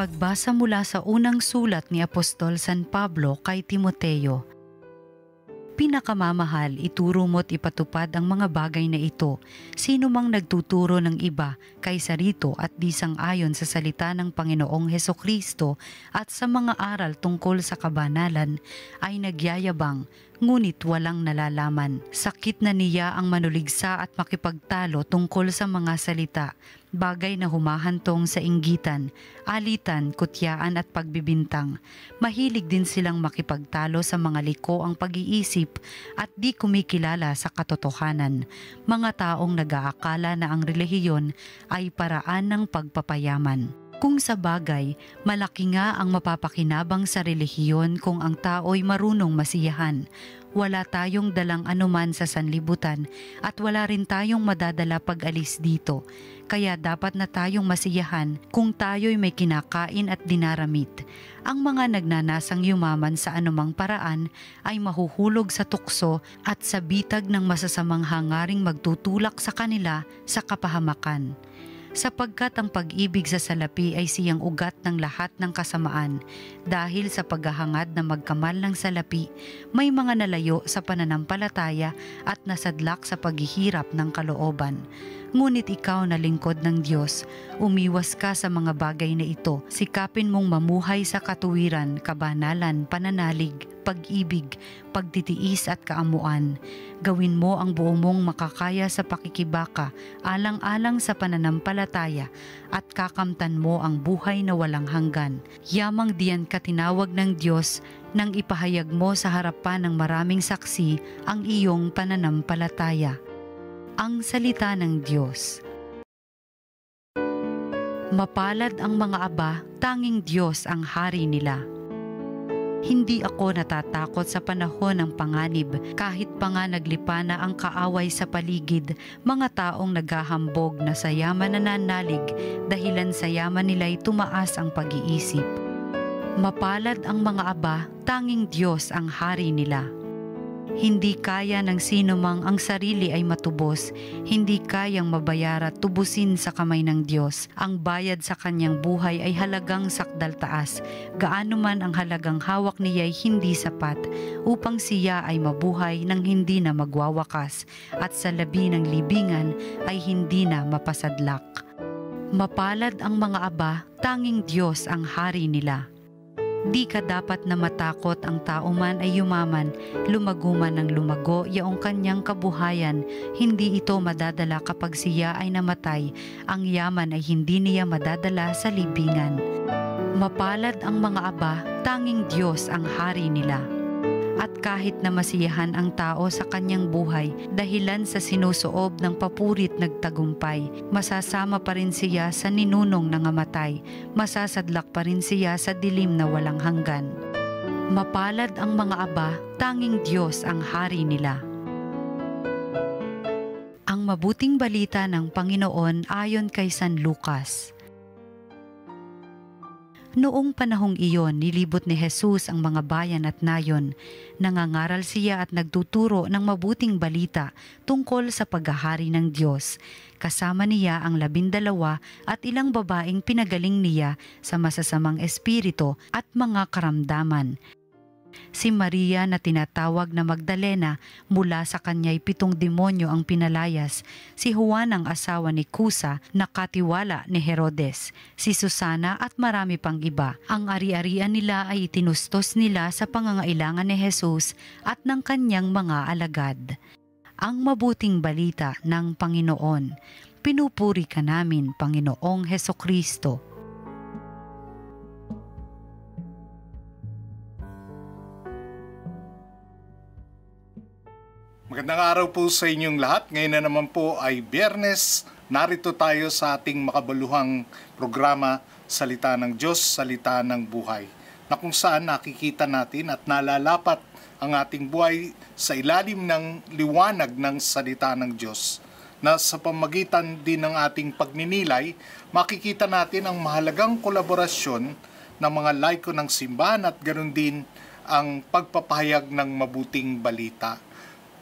Pagbasa mula sa unang sulat ni Apostol San Pablo kay Timoteo. Pinakamamahal, ituro mo't ipatupad ang mga bagay na ito. Sino mang nagtuturo ng iba kaysa rito at di sang-ayon sa salita ng Panginoong Hesukristo at sa mga aral tungkol sa kabanalan ay nagyayabang, ngunit walang nalalaman. Sakit na niya ang manuligsa at makipagtalo tungkol sa mga salita, bagay na humahantong sa inggitan, alitan, kutyaan at pagbibintang. Mahilig din silang makipagtalo sa mga liko ang pag-iisip at di kumikilala sa katotohanan. Mga taong nag-aakala na ang relihiyon ay paraan ng pagpapayaman. Kung sa bagay, malaki nga ang mapapakinabang sa relihiyon kung ang tao'y marunong masiyahan. Wala tayong dalang anuman sa sanlibutan at wala rin tayong madadala pag-alis dito. Kaya dapat na tayong masiyahan kung tayo'y may kinakain at dinaramit. Ang mga nagnanasang yumaman sa anumang paraan ay mahuhulog sa tukso at sa bitag ng masasamang hangaring magtutulak sa kanila sa kapahamakan. Sapagkat ang pag-ibig sa salapi ay siyang ugat ng lahat ng kasamaan. Dahil sa paghahangad na magkamal ng salapi, may mga nalayo sa pananampalataya at nasadlak sa paghihirap ng kalooban. Ngunit ikaw na lingkod ng Diyos, umiwas ka sa mga bagay na ito. Sikapin mong mamuhay sa katuwiran, kabanalan, pananalig, pag-ibig, pagtitiis at kaamuan. Gawin mo ang buo mong makakaya sa pakikibaka, alang-alang sa pananampalataya, at kakamtan mo ang buhay na walang hanggan. Yamang diyan ka tinawag ng Diyos nang ipahayag mo sa harapan ng maraming saksi ang iyong pananampalataya. Ang salita ng Diyos. Mapalad ang mga aba, tanging Diyos ang hari nila. Hindi ako natatakot sa panahon ng panganib, kahit pa nga naglipa na ang kaaway sa paligid, mga taong naghahambog na sa yaman nananalig, dahilan sa yaman nila'y tumaas ang pag-iisip. Mapalad ang mga aba, tanging Diyos ang hari nila. Hindi kaya ng sino mang ang sarili ay matubos, hindi kayang mabayara tubusin sa kamay ng Diyos. Ang bayad sa kanyang buhay ay halagang sakdal taas, gaano man ang halagang hawak niya ay hindi sapat, upang siya ay mabuhay ng hindi na magwawakas, at sa labi ng libingan ay hindi na mapasadlak. Mapalad ang mga aba, tanging Diyos ang hari nila. Di ka dapat na matakot ang tao man ay yumaman, lumago man ng lumago yaong kanyang kabuhayan, hindi ito madadala kapag siya ay namatay, ang yaman ay hindi niya madadala sa libingan. Mapalad ang mga aba, tanging Diyos ang hari nila. At kahit na masiyahan ang tao sa kanyang buhay, dahilan sa sinusuob ng papurit nagtagumpay, masasama pa rin siya sa ninunong nangamatay, masasadlak pa rin siya sa dilim na walang hanggan. Mapalad ang mga aba, tanging Diyos ang hari nila. Ang mabuting balita ng Panginoon ayon kay San Lucas. Noong panahong iyon, nilibot ni Jesus ang mga bayan at nayon. Nangangaral siya at nagtuturo ng mabuting balita tungkol sa paghahari ng Diyos. Kasama niya ang 12 at ilang babaeng pinagaling niya sa masasamang espiritu at mga karamdaman. Si Maria na tinatawag na Magdalena, mula sa kanya'y 7 demonyo ang pinalayas. Si Juan ang asawa ni Kusa, na katiwala ni Herodes. Si Susana at marami pang iba. Ang ari-arian nila ay itinustos nila sa pangangailangan ni Jesus at ng kanyang mga alagad. Ang mabuting balita ng Panginoon. Pinupuri ka namin, Panginoong Hesukristo. Magandang araw po sa inyong lahat. Ngayon na naman po ay Biyernes. Narito tayo sa ating makabaluhang programa, Salita ng Diyos, Salita ng Buhay. na kung saan nakikita natin at nalalapat ang ating buhay sa ilalim ng liwanag ng salita ng Diyos, na sa pamagitan din ng ating pagninilay, makikita natin ang mahalagang kolaborasyon ng mga laiko ng simbahan at ganoon din ang pagpapahayag ng mabuting balita.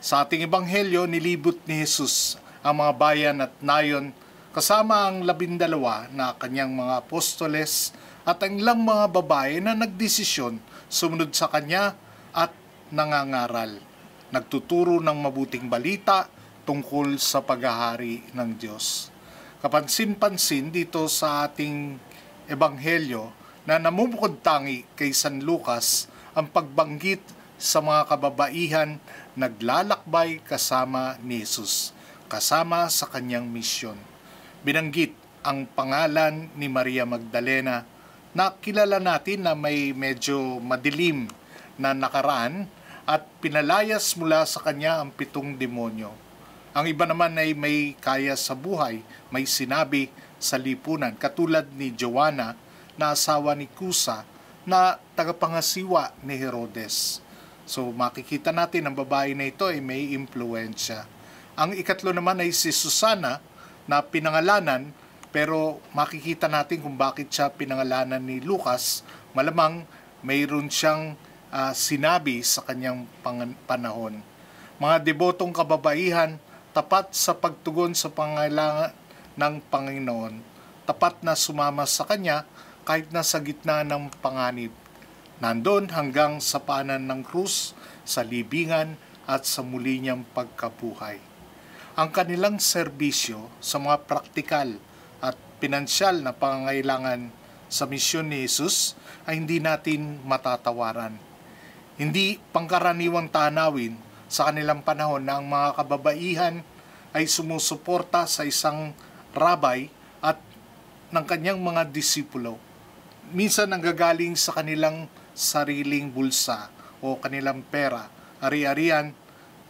Sa ating ebanghelyo, nilibot ni Jesus ang mga bayan at nayon kasama ang 12 na kanyang mga apostoles at ang ilang mga babae na nagdesisyon sumunod sa kanya at nangangaral, nagtuturo ng mabuting balita tungkol sa paghahari ng Diyos. Kapansin-pansin dito sa ating ebanghelyo na namumukod tangi kay San Lucas ang pagbanggit sa mga kababaihan naglalakbay kasama ni Jesus, kasama sa kanyang misyon. Binanggit ang pangalan ni Maria Magdalena na kilala natin na may medyo madilim na nakaraan at pinalayas mula sa kanya ang 7 demonyo. Ang iba naman ay may kaya sa buhay, may sinabi sa lipunan, katulad ni Joanna na asawa ni Kusa na tagapangasiwa ni Herodes. So makikita natin ang babae na ito ay may impluensya. Ang ikatlo naman ay si Susana na pinangalanan, pero makikita natin kung bakit siya pinangalanan ni Lucas. Malamang mayroon siyang sinabi sa kanyang panahon. Mga debotong kababaihan, tapat sa pagtugon sa pangailangan ng Panginoon, tapat na sumama sa Kanya kahit nasa gitna ng panganib. Nandun hanggang sa paanan ng krus, sa libingan at sa muli niyang pagkabuhay. Ang kanilang serbisyo sa mga praktikal at pinansyal na pangangailangan sa misyon ni Jesus ay hindi natin matatawaran. Hindi pangkaraniwang tanawin sa kanilang panahon na ang mga kababaihan ay sumusuporta sa isang rabay at ng kanyang mga disipulo. Minsan nanggagaling sa kanilang sariling bulsa o kanilang pera, ari-arian,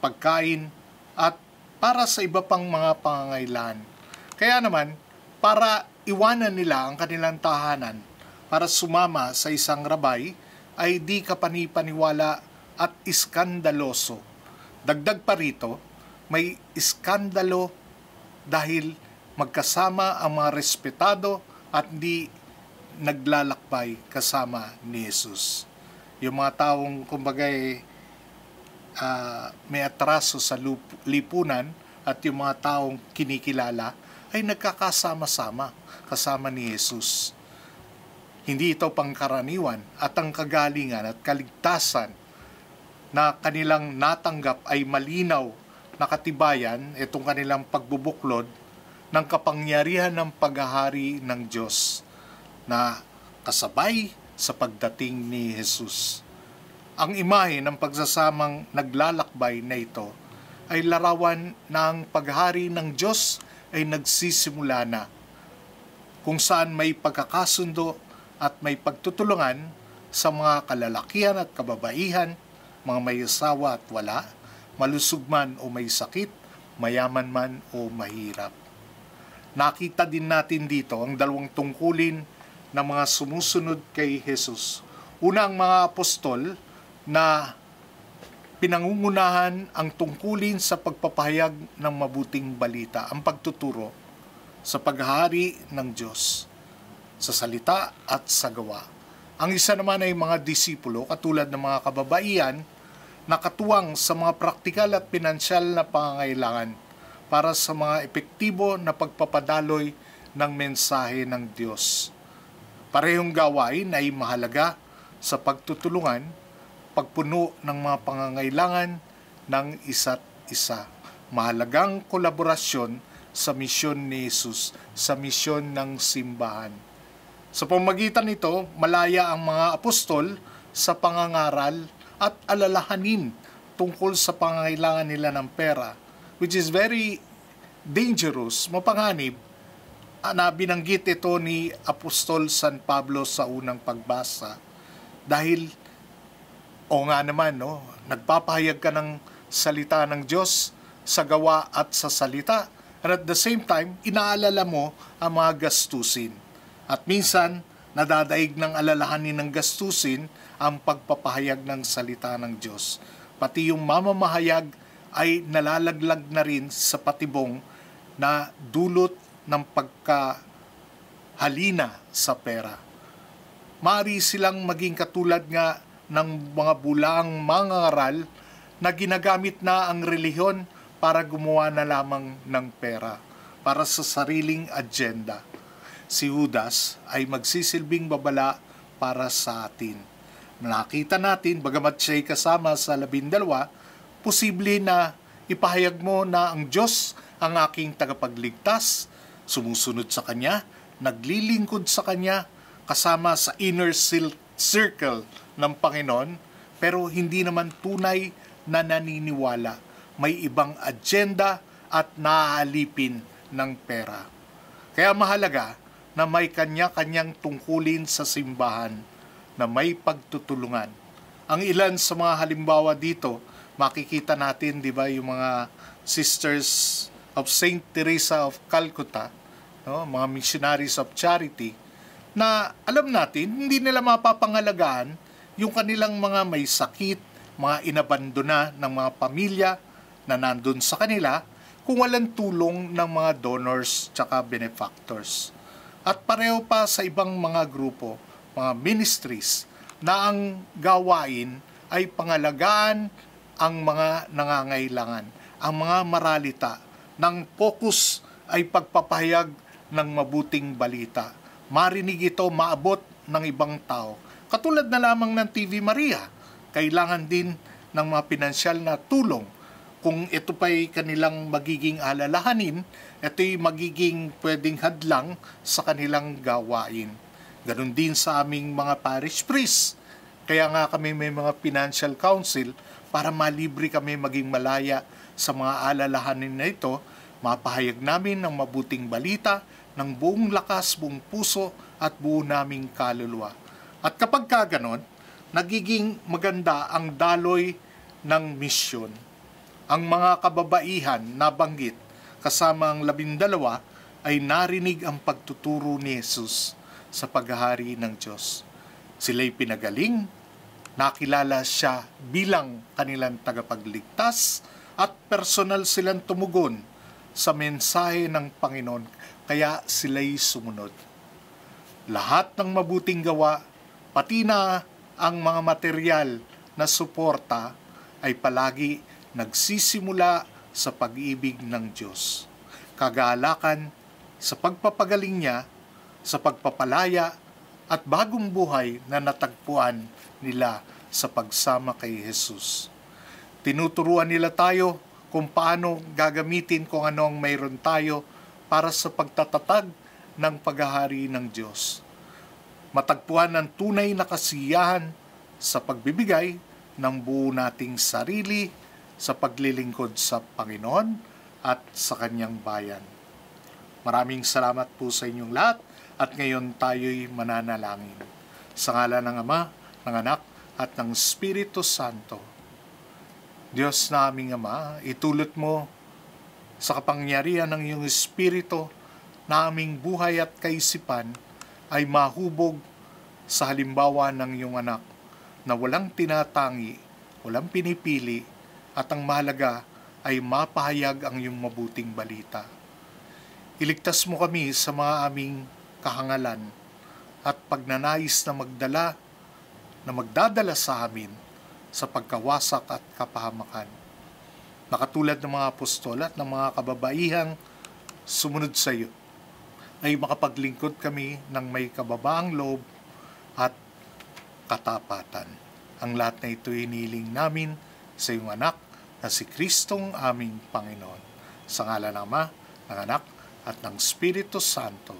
pagkain, at para sa iba pang mga pangangailangan. Kaya naman, para iwanan nila ang kanilang tahanan para sumama sa isang rabay, ay di kapani-paniwala at iskandaloso. Dagdag pa rito, may iskandalo dahil magkasama ang mga respetado at di naglalakbay kasama ni Jesus. Yung mga taong kumbaga may atraso sa lipunan at yung mga taong kinikilala ay nagkakasama-sama kasama ni Jesus. Hindi ito pangkaraniwan at ang kagalingan at kaligtasan na kanilang natanggap ay malinaw na katibayan itong kanilang pagbubuklod ng kapangyarihan ng paghahari ng Diyos na kasabay sa pagdating ni Jesus. Ang imahe ng pagsasamang naglalakbay na ito ay larawan ng paghahari ng Diyos ay nagsisimula na, kung saan may pagkakasundo at may pagtutulungan sa mga kalalakihan at kababaihan, mga may asawa at wala, malusog man o may sakit, mayaman man o mahirap. Nakita din natin dito ang dalawang tungkulin ng mga sumusunod kay Jesus. Una, ang mga apostol na pinangungunahan ang tungkulin sa pagpapahayag ng mabuting balita, ang pagtuturo sa paghahari ng Diyos, sa salita at sa gawa. Ang isa naman ay mga disipulo, katulad ng mga kababaihan, na katuwang sa mga praktikal at pinansyal na pangangailangan para sa mga epektibo na pagpapadaloy ng mensahe ng Diyos. Parehong gawain ay mahalaga sa pagtutulungan, pagpuno ng mga pangangailangan ng isa't isa. Mahalagang kolaborasyon sa misyon ni Jesus, sa misyon ng simbahan. Sa pamamagitan nito, malaya ang mga apostol sa pangangaral at alalahanin tungkol sa pangangailangan nila ng pera, which is very dangerous, mapanganib, na binanggit ito ni Apostol San Pablo sa unang pagbasa. Dahil, nga naman, nagpapahayag ka ng salita ng Diyos sa gawa at sa salita, and at the same time, inaalala mo ang mga gastusin. At minsan, nadadaig ng alalahanin ng gastusin ang pagpapahayag ng salita ng Diyos. Pati yung mamamahayag ay nalalaglag na rin sa patibong na dulot ng pagkahalina sa pera. Maaari silang maging katulad nga ng mga bulaang mangangaral na ginagamit na ang relihiyon para gumawa na lamang ng pera para sa sariling agenda. Si Judas ay magsisilbing babala para sa atin. Nakita natin, bagamat siya'y kasama sa 12, posible na ipahayag mo na ang Diyos ang aking tagapagligtas, sumusunod sa Kanya, naglilingkod sa Kanya, kasama sa inner circle ng Panginoon, pero hindi naman tunay na naniniwala. May ibang agenda at naaalipin ng pera. Kaya mahalaga na may kanya-kanyang tungkulin sa simbahan na may pagtutulungan. Ang ilan sa mga halimbawa dito, makikita natin, di ba, yung mga Sisters of Saint Teresa of Calcutta, no, mga missionaries of charity, na alam natin, hindi nila mapapangalagaan yung kanilang mga may sakit, mga inabandona ng mga pamilya na nandun sa kanila kung walang tulong ng mga donors tsaka benefactors. At pareho pa sa ibang mga grupo, mga ministries, na ang gawain ay pangalagaan ang mga nangangailangan, ang mga maralita, ng focus ay pagpapahayag ng mabuting balita. Marinig ito, maabot ng ibang tao. Katulad na lamang ng TV Maria, kailangan din ng mga pinansyal na tulong. Kung ito pa'y kanilang magiging alalahanin, ito'y magiging pwedeng hadlang sa kanilang gawain. Ganon din sa aming mga parish priests. Kaya nga kami may mga financial council para malibre kami maging malaya sa mga alalahanin na ito, mapahayag namin ng mabuting balita, ng buong lakas, buong puso at buo naming kaluluwa. At kapag kaganon, nagiging maganda ang daloy ng misyon. Ang mga kababaihan na banggit kasama ang 12 ay narinig ang pagtuturo ni Jesus sa paghahari ng Diyos. Sila'y pinagaling, nakilala siya bilang kanilang tagapagligtas at personal silang tumugon sa mensahe ng Panginoon, kaya sila'y sumunod. Lahat ng mabuting gawa, pati na ang mga material na suporta ay palagi nagsisimula sa pag-ibig ng Diyos. Kagalakan sa pagpapagaling niya, sa pagpapalaya at bagong buhay na natagpuan nila sa pagsama kay Jesus. Tinuturuan nila tayo kung paano gagamitin kung ano ang mayroon tayo para sa pagtatatag ng paghahari ng Diyos. Matagpuan ang tunay na kasiyahan sa pagbibigay ng buo nating sarili sa paglilingkod sa Panginoon at sa Kanyang bayan. Maraming salamat po sa inyong lahat at ngayon tayo'y mananalangin. Sa ngalan ng Ama, ng Anak at ng Espiritu Santo. Diyos na aming Ama, itulot mo sa kapangyarihan ng iyong Espiritu na aming buhay at kaisipan ay mahubog sa halimbawa ng iyong anak na walang tinatangi, walang pinipili, at ang mahalaga ay mapahayag ang iyong mabuting balita. Iligtas mo kami sa mga aming kahangalan at pagnanais na magdadala sa amin sa pagkawasak at kapahamakan. Nakatulad ng mga apostol at ng mga kababaihang sumunod sa iyo, ay makapaglingkod kami ng may kababaang loob at katapatan. Ang lahat na ito iniling namin sa iyong anak na si Kristong aming Panginoon. Sa ngalan ng Ama, ng Anak, at ng Espiritu Santo.